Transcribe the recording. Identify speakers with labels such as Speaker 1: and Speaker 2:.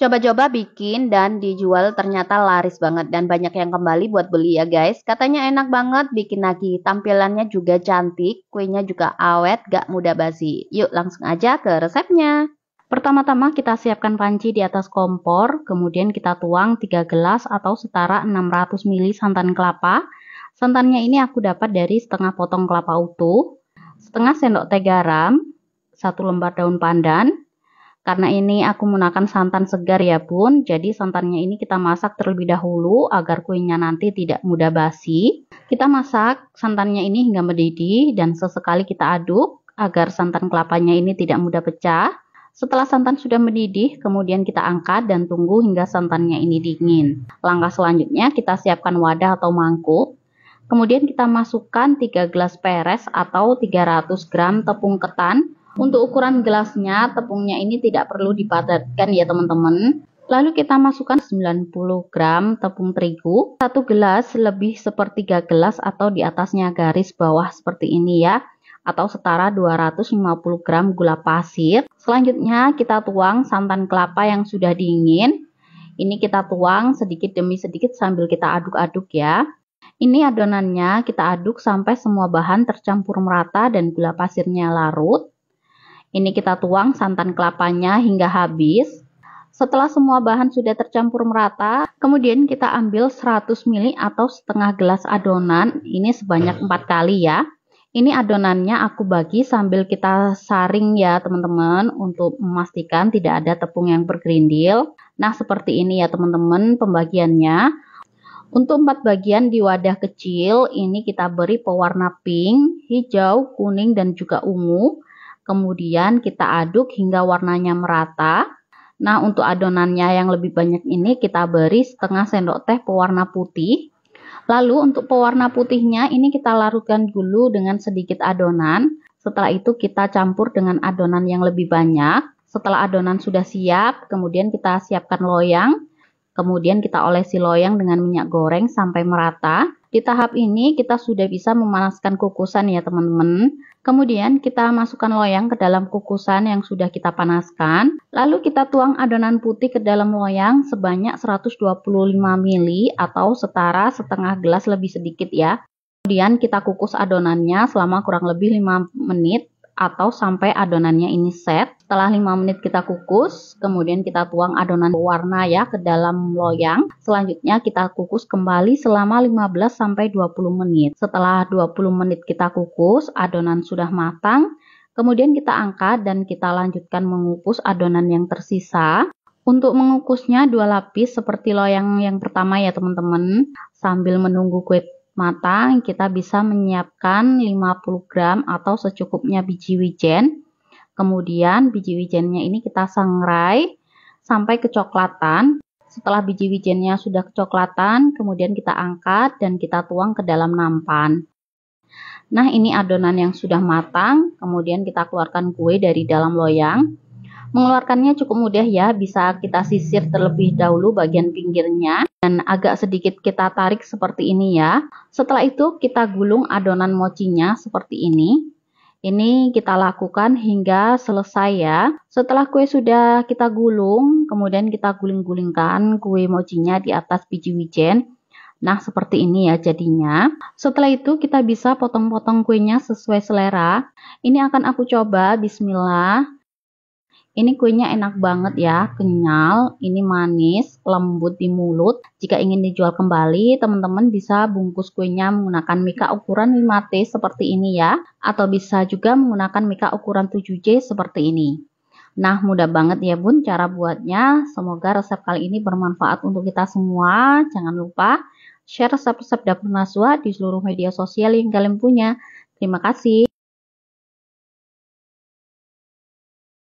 Speaker 1: Coba-coba bikin dan dijual ternyata laris banget dan banyak yang kembali buat beli ya guys. Katanya enak banget, bikin lagi. Tampilannya juga cantik, kuenya juga awet, gak mudah basi. Yuk langsung aja ke resepnya. Pertama-tama kita siapkan panci di atas kompor, kemudian kita tuang 3 gelas atau setara 600 ml santan kelapa. Santannya ini aku dapat dari setengah potong kelapa utuh, setengah sendok teh garam, 1 lembar daun pandan. Karena ini aku menggunakan santan segar ya bun, jadi santannya ini kita masak terlebih dahulu agar kuenya nanti tidak mudah basi. Kita masak santannya ini hingga mendidih dan sesekali kita aduk agar santan kelapanya ini tidak mudah pecah. Setelah santan sudah mendidih, kemudian kita angkat dan tunggu hingga santannya ini dingin. Langkah selanjutnya kita siapkan wadah atau mangkuk. Kemudian kita masukkan 3 gelas peres atau 300 gram tepung ketan. Untuk ukuran gelasnya, tepungnya ini tidak perlu dipadatkan ya teman-teman. Lalu kita masukkan 90 gram tepung terigu, 1 gelas lebih sepertiga gelas atau di atasnya garis bawah seperti ini ya, atau setara 250 gram gula pasir. Selanjutnya kita tuang santan kelapa yang sudah dingin. Ini kita tuang sedikit demi sedikit sambil kita aduk-aduk ya. Ini adonannya kita aduk sampai semua bahan tercampur merata dan gula pasirnya larut. Ini kita tuang santan kelapanya hingga habis. Setelah semua bahan sudah tercampur merata, kemudian kita ambil 100 ml atau setengah gelas adonan, ini sebanyak 4 kali ya. Ini adonannya aku bagi sambil kita saring ya teman-teman, untuk memastikan tidak ada tepung yang bergerindil. Nah seperti ini ya teman-teman pembagiannya. Untuk 4 bagian di wadah kecil, ini kita beri pewarna pink, hijau, kuning, dan juga ungu. Kemudian kita aduk hingga warnanya merata. Nah untuk adonannya yang lebih banyak ini kita beri setengah sendok teh pewarna putih. Lalu untuk pewarna putihnya ini kita larutkan dulu dengan sedikit adonan. Setelah itu kita campur dengan adonan yang lebih banyak. Setelah adonan sudah siap, kemudian kita siapkan loyang. Kemudian kita olesi loyang dengan minyak goreng sampai merata. Di tahap ini kita sudah bisa memanaskan kukusan ya teman-teman. Kemudian kita masukkan loyang ke dalam kukusan yang sudah kita panaskan. Lalu kita tuang adonan putih ke dalam loyang sebanyak 125 ml atau setara setengah gelas lebih sedikit ya. Kemudian kita kukus adonannya selama kurang lebih 5 menit atau sampai adonannya ini set. Setelah 5 menit kita kukus, kemudian kita tuang adonan warna ya ke dalam loyang. Selanjutnya kita kukus kembali selama 15 sampai 20 menit. Setelah 20 menit kita kukus, adonan sudah matang. Kemudian kita angkat dan kita lanjutkan mengukus adonan yang tersisa. Untuk mengukusnya 2 lapis seperti loyang yang pertama ya teman-teman. Sambil menunggu kue matang, kita bisa menyiapkan 50 gram atau secukupnya biji wijen. Kemudian biji wijennya ini kita sangrai sampai kecoklatan. Setelah biji wijennya sudah kecoklatan, kemudian kita angkat dan kita tuang ke dalam nampan. Nah ini adonan yang sudah matang, kemudian kita keluarkan kue dari dalam loyang. Mengeluarkannya cukup mudah ya, bisa kita sisir terlebih dahulu bagian pinggirnya dan agak sedikit kita tarik seperti ini ya. Setelah itu kita gulung adonan mochinya seperti ini. Ini kita lakukan hingga selesai ya. Setelah kue sudah kita gulung, kemudian kita guling-gulingkan kue mochinya di atas biji wijen. Nah seperti ini ya jadinya. Setelah itu kita bisa potong-potong kuenya sesuai selera. Ini akan aku coba, bismillah. Ini kuenya enak banget ya, kenyal, ini manis, lembut di mulut. Jika ingin dijual kembali, teman-teman bisa bungkus kuenya menggunakan mika ukuran 5T seperti ini ya. Atau bisa juga menggunakan mika ukuran 7J seperti ini. Nah, mudah banget ya bun cara buatnya. Semoga resep kali ini bermanfaat untuk kita semua. Jangan lupa share resep-resep dapur Najwa di seluruh media sosial yang kalian punya. Terima kasih.